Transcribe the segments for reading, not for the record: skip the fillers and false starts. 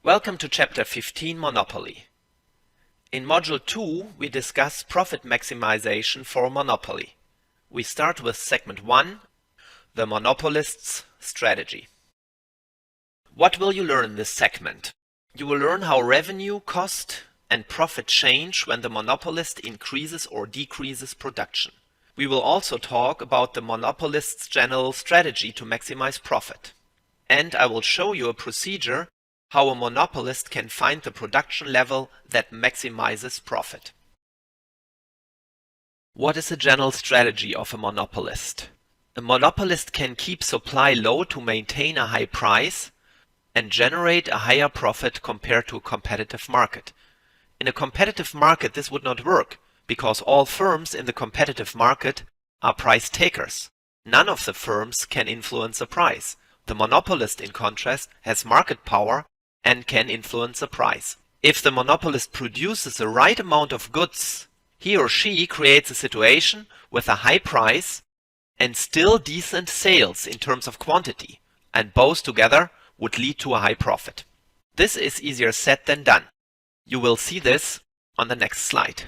Welcome to Chapter 15, Monopoly. In Module 2, we discuss profit maximization for a monopoly. We start with Segment 1, the monopolist's strategy. What will you learn in this segment? You will learn how revenue, cost, and profit change when the monopolist increases or decreases production. We will also talk about the monopolist's general strategy to maximize profit. And I will show you a procedure how a monopolist can find the production level that maximizes profit. What is the general strategy of a monopolist? A monopolist can keep supply low to maintain a high price and generate a higher profit compared to a competitive market. In a competitive market, this would not work, because all firms in the competitive market are price takers. None of the firms can influence the price. The monopolist, in contrast, has market power and can influence the price. If the monopolist produces the right amount of goods, he or she creates a situation with a high price and still decent sales in terms of quantity, and both together would lead to a high profit. This is easier said than done. You will see this on the next slide.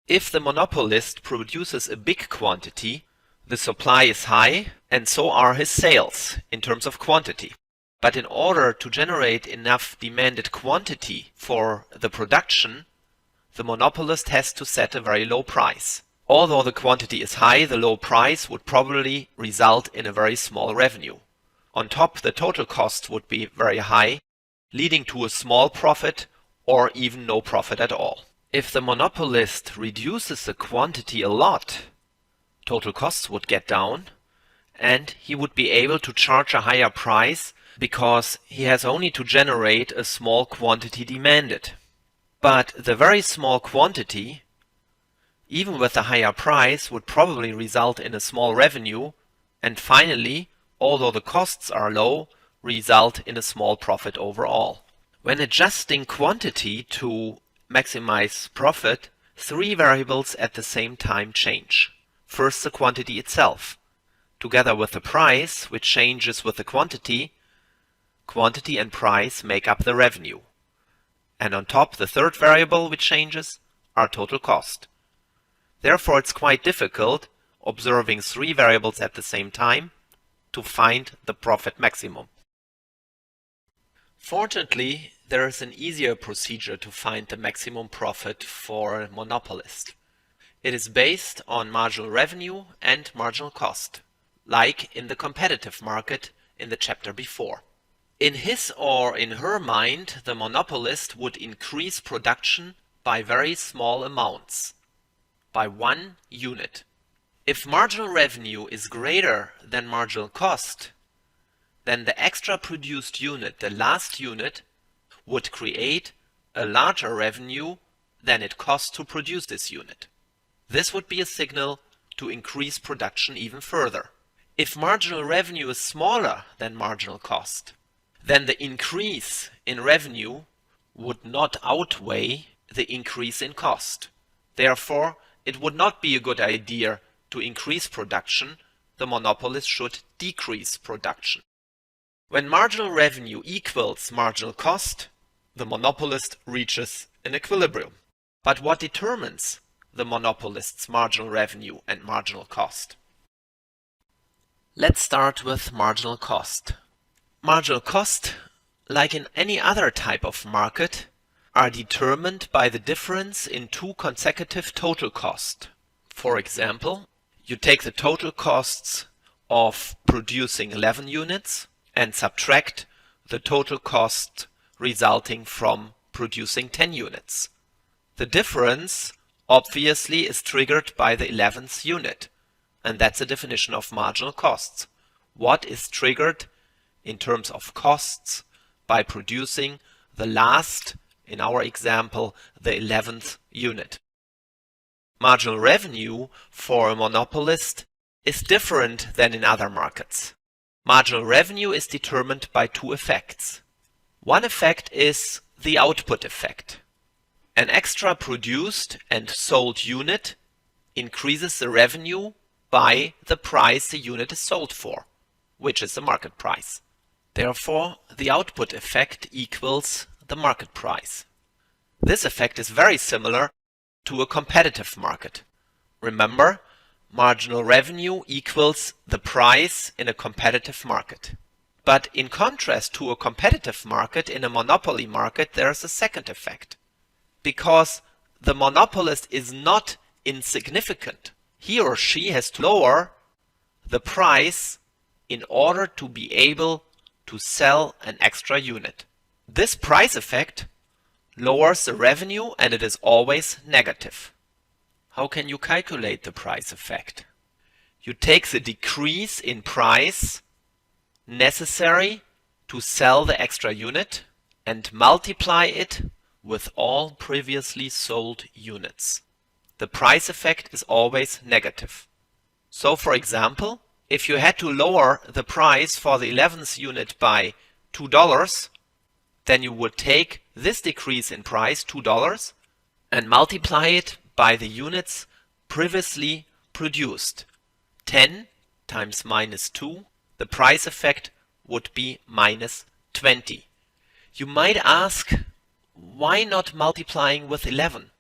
If the monopolist produces a big quantity, the supply is high and so are his sales in terms of quantity. But in order to generate enough demanded quantity for the production, the monopolist has to set a very low price. Although the quantity is high, the low price would probably result in a very small revenue. On top, the total cost would be very high, leading to a small profit or even no profit at all. If the monopolist reduces the quantity a lot, total costs would get down and he would be able to charge a higher price because he has only to generate a small quantity demanded. But the very small quantity, even with a higher price, would probably result in a small revenue and finally, although the costs are low, result in a small profit overall. When adjusting quantity to maximize profit, three variables at the same time change. First, the quantity itself. Together with the price, which changes with the quantity and price make up the revenue. And on top, the third variable which changes are total cost. Therefore, it's quite difficult, observing three variables at the same time, to find the profit maximum. Fortunately, there is an easier procedure to find the maximum profit for a monopolist. It is based on marginal revenue and marginal cost, like in the competitive market in the chapter before. In his or in her mind, the monopolist would increase production by very small amounts, by 1 unit. If marginal revenue is greater than marginal cost, then the extra produced unit, the last unit, would create a larger revenue than it costs to produce this unit. This would be a signal to increase production even further. If marginal revenue is smaller than marginal cost, then the increase in revenue would not outweigh the increase in cost. Therefore, it would not be a good idea to increase production. The monopolist should decrease production. When marginal revenue equals marginal cost, the monopolist reaches an equilibrium. But what determines the monopolist's marginal revenue and marginal cost? Let's start with marginal cost. Marginal cost, like in any other type of market, are determined by the difference in two consecutive total costs. For example, you take the total costs of producing 11 units and subtract the total cost resulting from producing 10 units. The difference obviously is triggered by the 11th unit, and that's the definition of marginal costs. What is triggered in terms of costs by producing the last, in our example, the 11th unit. Marginal revenue for a monopolist is different than in other markets. Marginal revenue is determined by two effects. One effect is the output effect. An extra produced and sold unit increases the revenue by the price the unit is sold for, which is the market price. Therefore, the output effect equals the market price. This effect is very similar to a competitive market. Remember, marginal revenue equals the price in a competitive market. But in contrast to a competitive market, in a monopoly market, there is a second effect. Because the monopolist is not insignificant, he or she has to lower the price in order to be able to sell an extra unit. This price effect lowers the revenue and it is always negative. How can you calculate the price effect? You take the decrease in price necessary to sell the extra unit and multiply it with all previously sold units. The price effect is always negative. So for example, if you had to lower the price for the 11th unit by $2, then you would take this decrease in price, $2, and multiply it by the units previously produced. 10 times minus 2, the price effect would be minus 20. You might ask, why not multiplying with 11?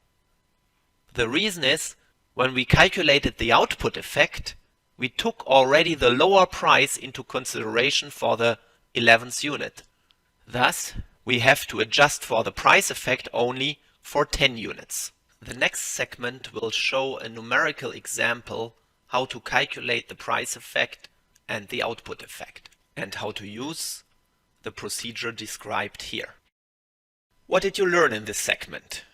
The reason is, when we calculated the output effect, we took already the lower price into consideration for the 11th unit. Thus, we have to adjust for the price effect only for 10 units. The next segment will show a numerical example how to calculate the price effect and the output effect, and how to use the procedure described here. What did you learn in this segment?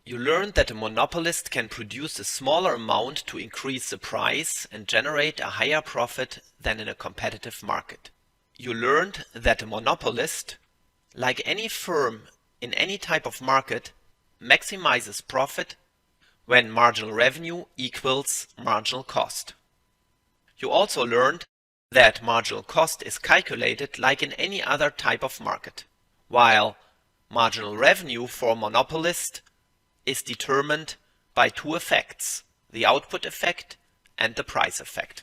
You learned that a monopolist can produce a smaller amount to increase the price and generate a higher profit than in a competitive market. You learned that a monopolist, like any firm in any type of market, maximizes profit when marginal revenue equals marginal cost. You also learned that marginal cost is calculated like in any other type of market, while marginal revenue for a monopolist is determined by two effects, the output effect and the price effect.